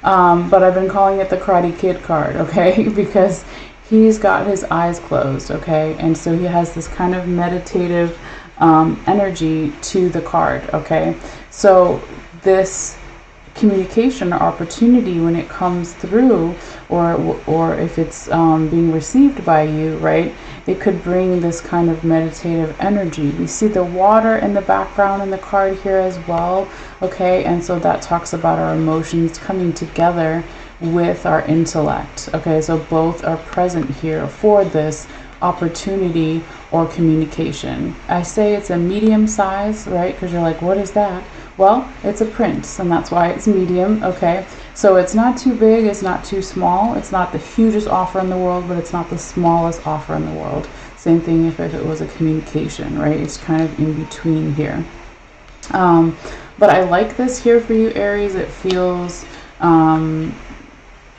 but I've been calling it the Karate Kid card, okay? Because he's got his eyes closed, okay? And so he has this kind of meditative energy to the card, okay? So this communication or opportunity, when it comes through, or if it's being received by you, right, it could bring this kind of meditative energy. We see the water in the background in the card here as well, okay? And so that talks about our emotions coming together with our intellect, okay? So both are present here for this opportunity or communication. I say it's a medium size, right? Because you're like, what is that? Well, it's a prince, and that's why it's medium, okay? So it's not too big, it's not too small, it's not the hugest offer in the world, but it's not the smallest offer in the world. Same thing if it was a communication, right? It's kind of in between here. But I like this here for you, Aries. It feels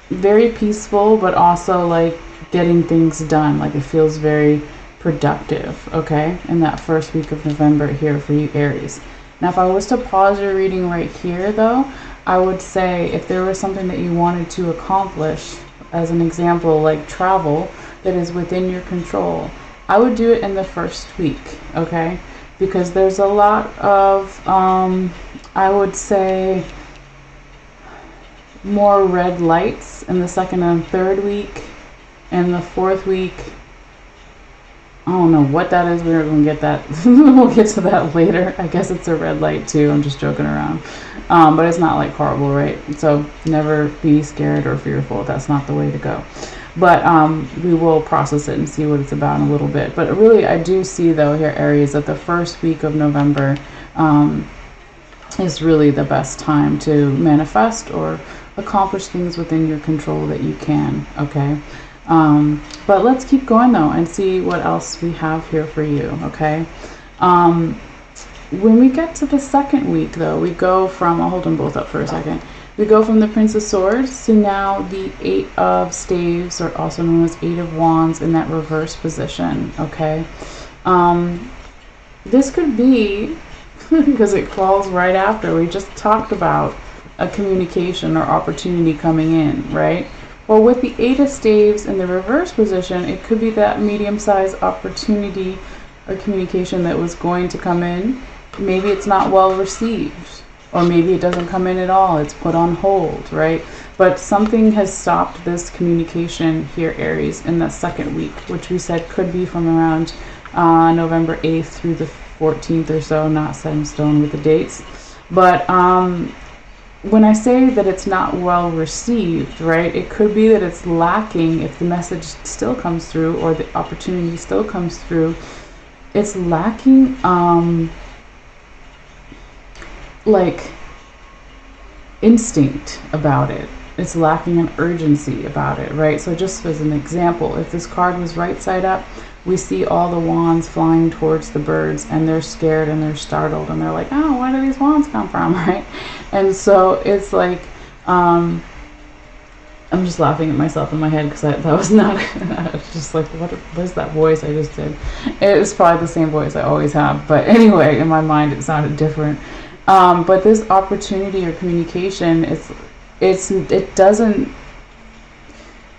very peaceful, but also like getting things done. Like it feels very productive, okay, in that first week of November here for you, Aries. Now, if I was to pause your reading right here, though, I would say if there was something that you wanted to accomplish, as an example, like travel, that is within your control, I would do it in the first week, okay? Because there's a lot of, I would say, more red lights in the second and third week. And the fourth week, I don't know what that is. We're going to get that. We'll get to that later. I guess it's a red light too. I'm just joking around. But it's not like horrible, right? So never be scared or fearful. That's not the way to go. But we will process it and see what it's about in a little bit. But really, I do see, though, here, Aries, that the first week of November is really the best time to manifest or accomplish things within your control that you can, okay? But let's keep going though and see what else we have here for you, okay? When we get to the second week though, we go from, I'll hold them both up for a second. We go from the Prince of Swords to now the Eight of Staves, or also known as Eight of Wands, in that reverse position, okay? This could be, because it falls right after, we just talked about a communication or opportunity coming in, right? Well, with the Eight of Staves in the reverse position, it could be that medium-sized opportunity or communication that was going to come in. Maybe it's not well received, or maybe it doesn't come in at all. It's put on hold, right? But something has stopped this communication here, Aries, in the second week, which we said could be from around November 8th through the 14th or so, not set in stone with the dates. But when I say that it's not well received, right, it could be that it's lacking. If the message still comes through or the opportunity still comes through, it's lacking like instinct about it. It's lacking an urgency about it, right? So just as an example, if this card was right side up, we see all the wands flying towards the birds, and they're scared and they're startled and they're like, oh, where do these wands come from, right? And so it's like I'm just laughing at myself in my head because that was not, it's just like, what is that voice I just did? It was probably the same voice I always have, but anyway, in my mind it sounded different. But this opportunity or communication, it doesn't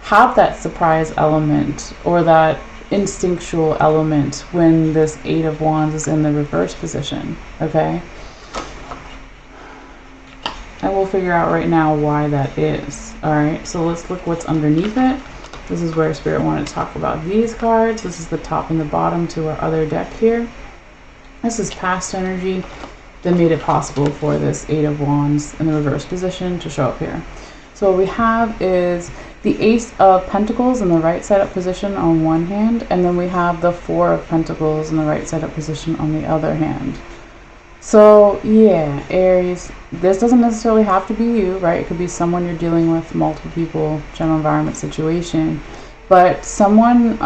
have that surprise element or that instinctual element when this Eight of Wands is in the reverse position, okay? And we'll figure out right now why that is. Alright, so let's look what's underneath it. This is where Spirit wanted to talk about these cards. This is the top and the bottom to our other deck here. This is past energy that made it possible for this Eight of Wands in the reverse position to show up here. So what we have is the Ace of Pentacles in the right side up position on one hand, and then we have the Four of Pentacles in the right side up position on the other hand. So yeah, Aries, this doesn't necessarily have to be you, right? It could be someone you're dealing with, multiple people, general environment situation. But someone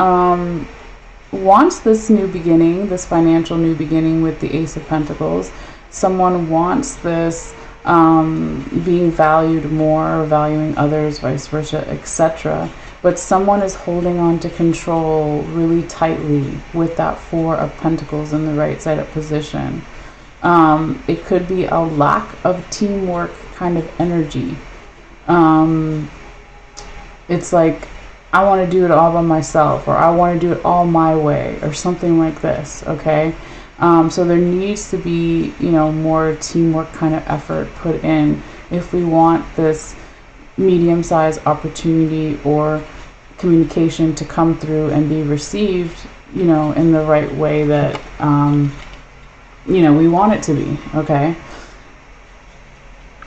wants this new beginning, this financial new beginning with the Ace of Pentacles. Someone wants this being valued more, valuing others, vice versa, etc. But someone is holding on to control really tightly with that Four of Pentacles in the right side up position. It could be a lack of teamwork kind of energy. It's like, I want to do it all by myself, or I want to do it all my way, or something like this, okay? So there needs to be, you know, more teamwork kind of effort put in if we want this medium-sized opportunity or communication to come through and be received, you know, in the right way that, you know, we want it to be, okay?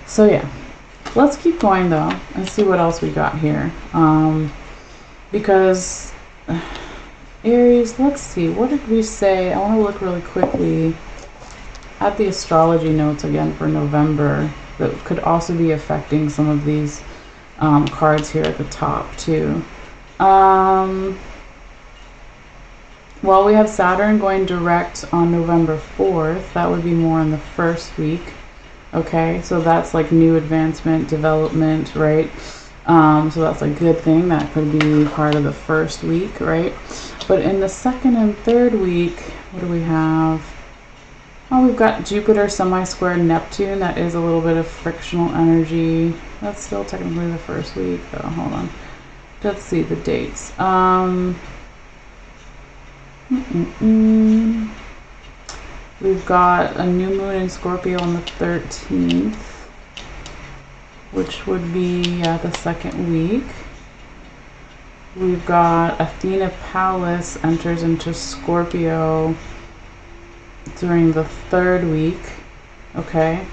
So yeah, let's keep going though and see what else we got here. Because Aries, let's see, what did we say? I want to look really quickly at the astrology notes again for November that could also be affecting some of these cards here at the top too. Well, we have Saturn going direct on November 4th. That would be more in the first week. Okay, so that's like new advancement, development, right? So that's a good thing. That could be part of the first week, right? But in the second and third week, what do we have? Oh, we've got Jupiter semi-square Neptune. That is a little bit of frictional energy. That's still technically the first week, though. Hold on. Let's see the dates. We've got a new moon in Scorpio on the 13th, which would be the second week. We've got Athena Pallas enters into Scorpio during the third week. Okay.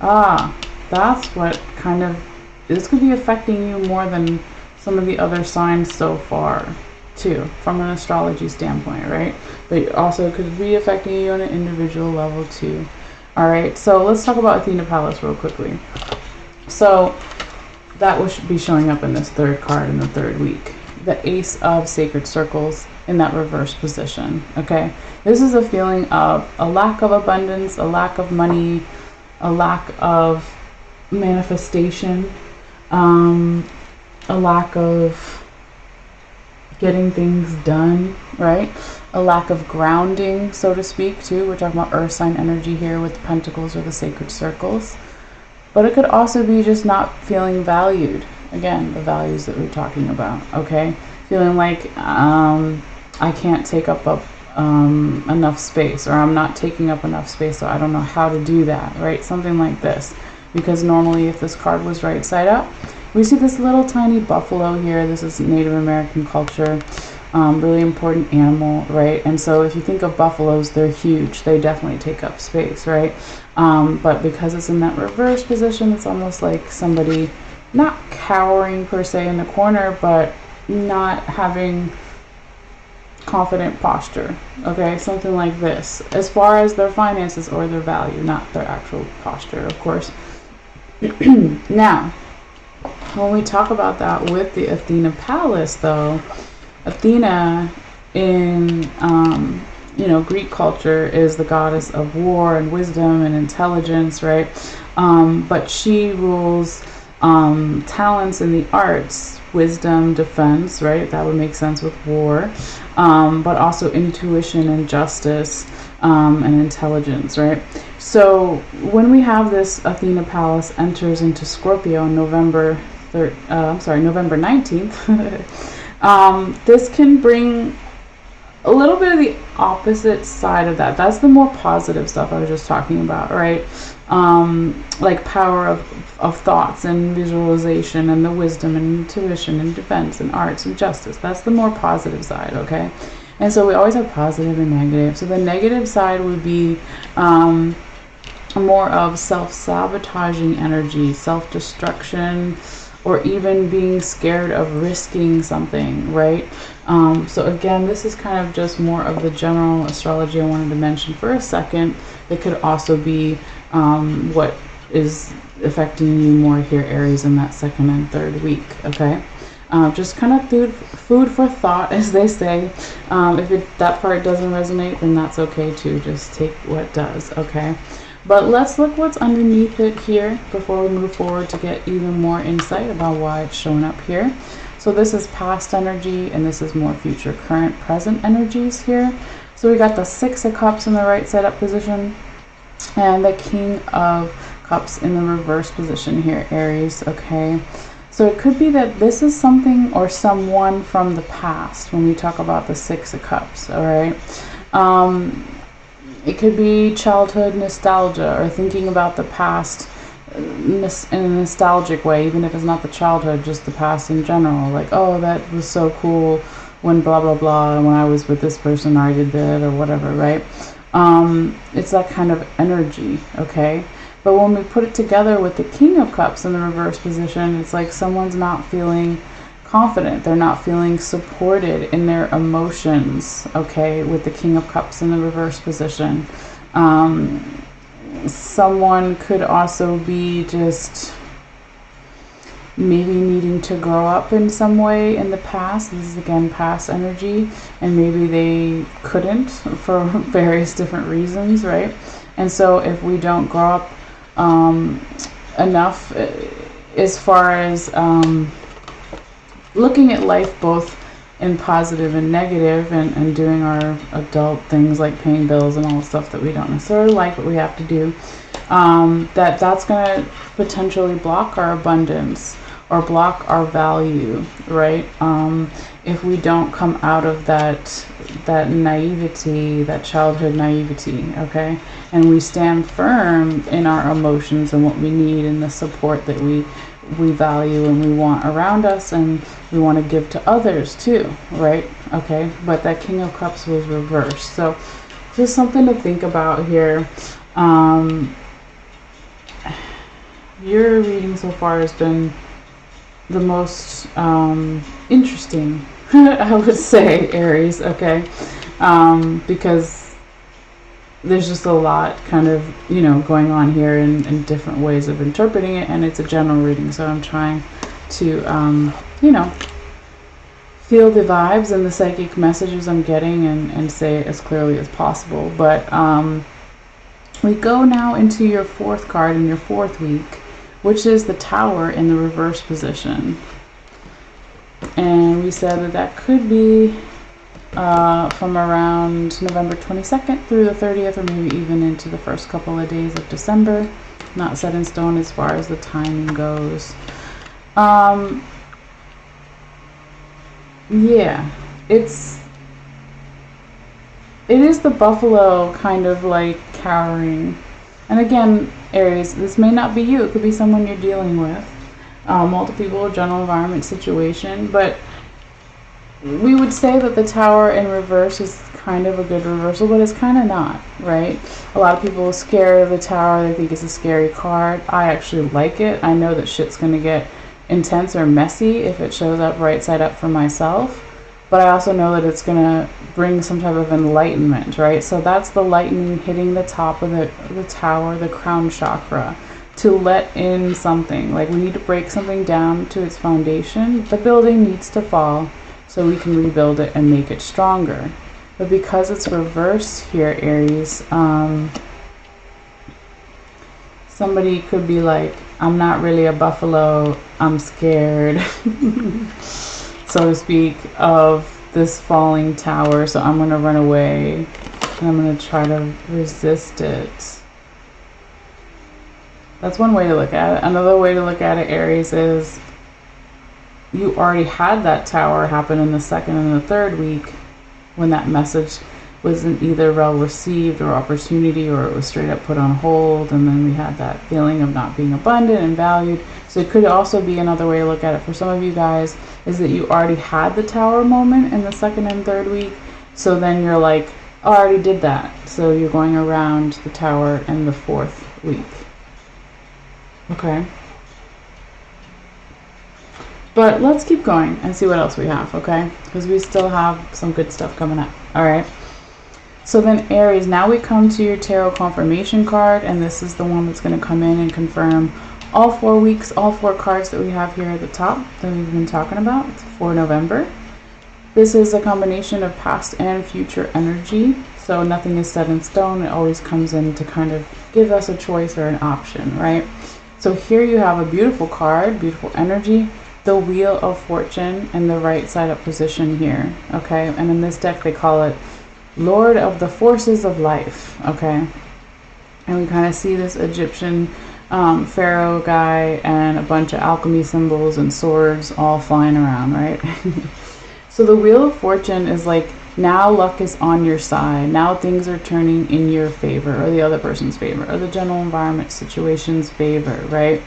That's what kind of, this could be affecting you more than some of the other signs so far too, from an astrology standpoint, right? But also could be affecting you on an individual level too. All right, so let's talk about Athena Pallas real quickly. So that will be showing up in this third card in the third week. The Ace of Sacred Circles in that reverse position, okay? This is a feeling of a lack of abundance, a lack of money, a lack of manifestation, a lack of getting things done, right? A lack of grounding, so to speak, too. We're talking about earth sign energy here with the pentacles or the sacred circles. But it could also be just not feeling valued. Again, the values that we're talking about, okay? Feeling like I can't take up enough space, or I'm not taking up enough space, so I don't know how to do that, right? Something like this. Because normally if this card was right side up, we see this little tiny buffalo here. This is Native American culture, really important animal, right? And so if you think of buffaloes, they're huge. They definitely take up space, right? But because it's in that reverse position, it's almost like somebody not cowering per se in the corner, but not having confident posture, okay? Something like this, as far as their finances or their value, not their actual posture, of course. Now, when we talk about that with the Athena Pallas, though, Athena in Greek culture is the goddess of war and wisdom and intelligence, right? But she rules talents in the arts, wisdom, defense, right? That would make sense with war, but also intuition and justice, and intelligence, right? So when we have this Athena Palace enters into Scorpio on November 19th, this can bring a little bit of the opposite side of that. That's the more positive stuff I was just talking about, right? Like power of thoughts and visualization and the wisdom and intuition and defense and arts and justice. That's the more positive side, okay? And so we always have positive and negative. So the negative side would be more of self-sabotaging energy, self-destruction, or even being scared of risking something, right? So again, this is kind of just more of the general astrology I wanted to mention for a second. It could also be what is affecting you more here, Aries, in that second and third week, okay? Just kind of food for thought, as they say. If that part doesn't resonate, then that's okay too. Just take what does, okay? But let's look what's underneath it here before we move forward to get even more insight about why it's showing up here. So this is past energy, and this is more future, current, present energies here. So we got the Six of Cups in the right side up position, and the King of Cups in the reverse position here, Aries, okay? So it could be that this is something or someone from the past when we talk about the Six of Cups, all right? It could be childhood nostalgia, or thinking about the past in a nostalgic way, even if it's not the childhood, just the past in general. Like, oh, that was so cool when blah, blah, blah, when I was with this person, or I did that, or whatever, right? It's that kind of energy, okay? But when we put it together with the King of Cups in the reverse position, it's like someone's not feeling confident. They're not feeling supported in their emotions, okay, with the King of Cups in the reverse position. Someone could also be just maybe needing to grow up in some way in the past. This is again past energy, and maybe they couldn't for various different reasons, right? And so if we don't grow up enough as far as looking at life both in positive and negative, and doing our adult things like paying bills and all the stuff that we don't necessarily like but we have to do, that's going to potentially block our abundance or block our value, right? If we don't come out of that naivety, that childhood naivety, okay? And we stand firm in our emotions and what we need and the support that we value and we want around us, and we want to give to others too, right? Okay, but that King of Cups was reversed. So just something to think about here. Your reading so far has been the most interesting, I would say, Aries, okay? Because there's just a lot kind of, going on here in different ways of interpreting it, and it's a general reading, so I'm trying to, feel the vibes and the psychic messages I'm getting and say it as clearly as possible. But we go now into your fourth card in your fourth week, which is the Tower in the reverse position. And we said that could be from around November 22nd through the 30th, or maybe even into the first couple of days of December. Not set in stone as far as the timing goes. Yeah, it is the buffalo kind of like cowering. And again, Aries, this may not be you. It could be someone you're dealing with. Multiple people, general environment situation, but we would say that the Tower in reverse is kind of a good reversal, but it's kind of not, right? A lot of people are scared of the Tower. They think it's a scary card. I actually like it. I know that shit's going to get intense or messy if it shows up right side up for myself, but I also know that it's going to bring some type of enlightenment, right? So that's the lightning hitting the top of the Tower, the crown chakra, to let in something. Like, we need to break something down to its foundation. The building needs to fall so we can rebuild it and make it stronger. But because it's reversed here, Aries, somebody could be like, I'm not really a buffalo. I'm scared, so to speak, of this falling tower. So I'm going to run away and I'm going to try to resist it. That's one way to look at it. Another way to look at it, Aries, is you already had that tower happen in the second and the third week when that message wasn't either well received or opportunity, or it was straight up put on hold, and then we had that feeling of not being abundant and valued. So it could also be another way to look at it for some of you guys is that you already had the tower moment in the second and third week, so then you're like, oh, I already did that, so you're going around the tower in the fourth week. Okay, but let's keep going and see what else we have, okay, because we still have some good stuff coming up. All right, so then Aries, now we come to your tarot confirmation card, and this is the one that's going to come in and confirm all 4 weeks, all 4 cards that we have here at the top that we've been talking about for November. This is a combination of past and future energy, so nothing is set in stone. It always comes in to kind of give us a choice or an option, right? So here you have a beautiful card, beautiful energy, the Wheel of Fortune in the right side up position here, okay? And in this deck they call it Lord of the Forces of Life, okay? And we kind of see this Egyptian pharaoh guy and a bunch of alchemy symbols and swords all flying around, right? So the Wheel of Fortune is like, now luck is on your side. Now things are turning in your favor, or the other person's favor, or the general environment situation's favor, right?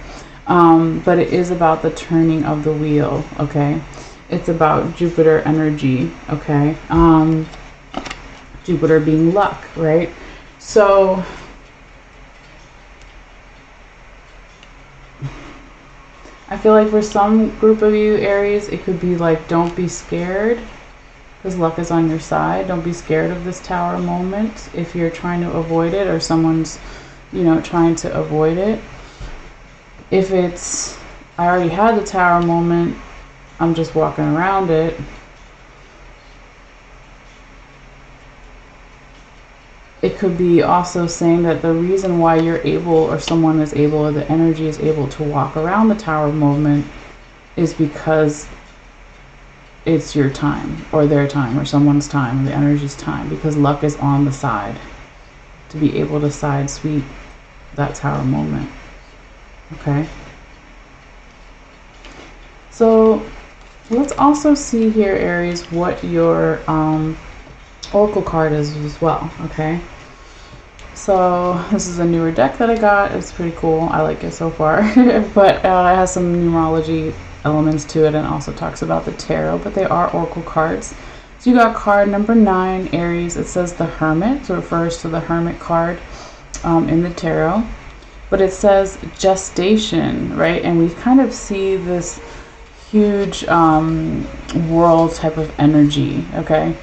But it is about the turning of the wheel, okay? It's about Jupiter energy, okay? Jupiter being luck, right? So I feel like for some group of you, Aries, it could be like, don't be scared because luck is on your side. Don't be scared of this tower moment if you're trying to avoid it, or someone's, you know, trying to avoid it. If it's, I already had the tower moment, I'm just walking around it, it could be also saying that the reason why you're able, or someone is able, or the energy is able to walk around the tower moment is because it's your time, or their time, or someone's time, or the energy's time, because luck is on the side to be able to side sweep that tower moment. Okay, so let's also see here, Aries, what your oracle card is as well. Okay, so this is a newer deck that I got. It's pretty cool. I like it so far. But it has some numerology elements to it, and also talks about the tarot, but they are oracle cards. So you got card number 9, Aries. It says the Hermit, so it refers to the Hermit card in the tarot, but it says gestation, right? And we kind of see this huge world type of energy, okay?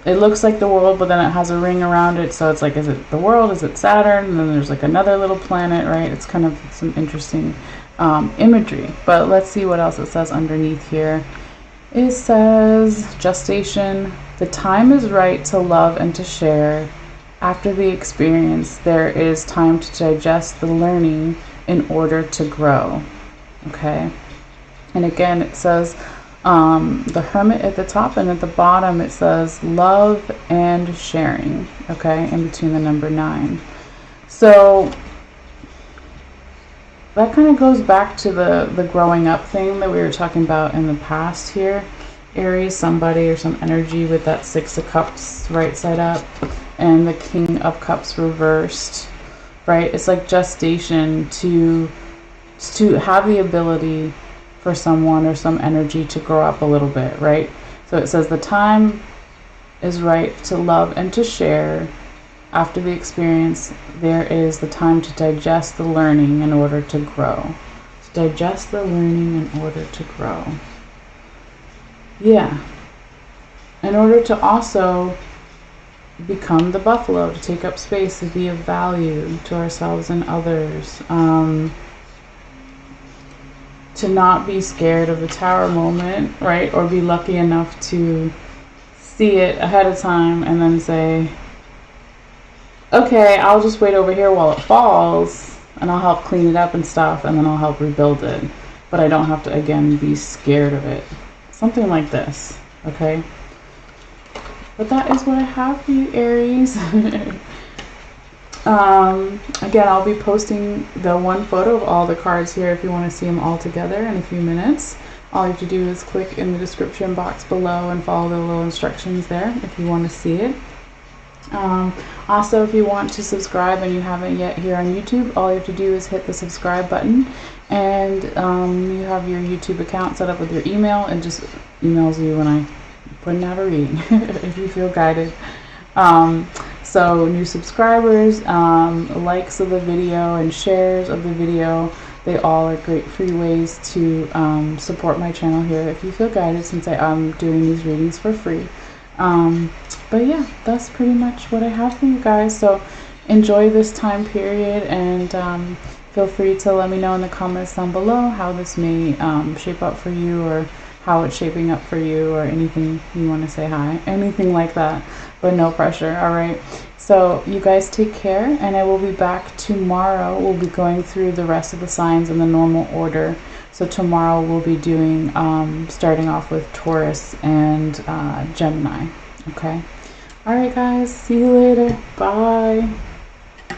It looks like the world, but then it has a ring around it, so it's like, is it the world, is it Saturn, and then there's like another little planet, right? It's kind of some interesting imagery. But let's see what else it says underneath here. It says gestation, the time is right to love and to share. After the experience, there is time to digest the learning in order to grow. Okay, and again it says the Hermit at the top, and at the bottom it says love and sharing, okay, in between the number 9. So that kind of goes back to the growing up thing that we were talking about in the past here, Aries. Somebody or some energy with that 6 of Cups right side up and the King of Cups reversed, right? It's like gestation to have the ability for someone or some energy to grow up a little bit, right? So it says the time is right to love and to share. After the experience, there is the time to digest the learning in order to grow. To digest the learning in order to grow. Yeah. In order to also become the buffalo, to take up space, to be of value to ourselves and others. To not be scared of the tower moment, right? Or be lucky enough to see it ahead of time and then say, okay, I'll just wait over here while it falls, and I'll help clean it up and stuff, and then I'll help rebuild it. But I don't have to, again, be scared of it. Something like this, okay? But that is what I have for you, Aries. Again, I'll be posting the one photo of all the cards here if you want to see them all together in a few minutes. All you have to do is click in the description box below and follow the little instructions there if you want to see it. Also, if you want to subscribe and you haven't yet here on YouTube, all you have to do is hit the subscribe button, and you have your YouTube account set up with your email, and just emails you when I put out a reading if you feel guided. So new subscribers, likes of the video, and shares of the video, they all are great free ways to support my channel here if you feel guided, since I'm doing these readings for free. But yeah, that's pretty much what I have for you guys. So enjoy this time period, and feel free to let me know in the comments down below how this may shape up for you, or how it's shaping up for you, or anything you want to say hi, anything like that, but no pressure. All right, so you guys take care, and I will be back tomorrow. We'll be going through the rest of the signs in the normal order. So tomorrow we'll be doing starting off with Taurus and Gemini. Okay, all right guys, see you later. Bye.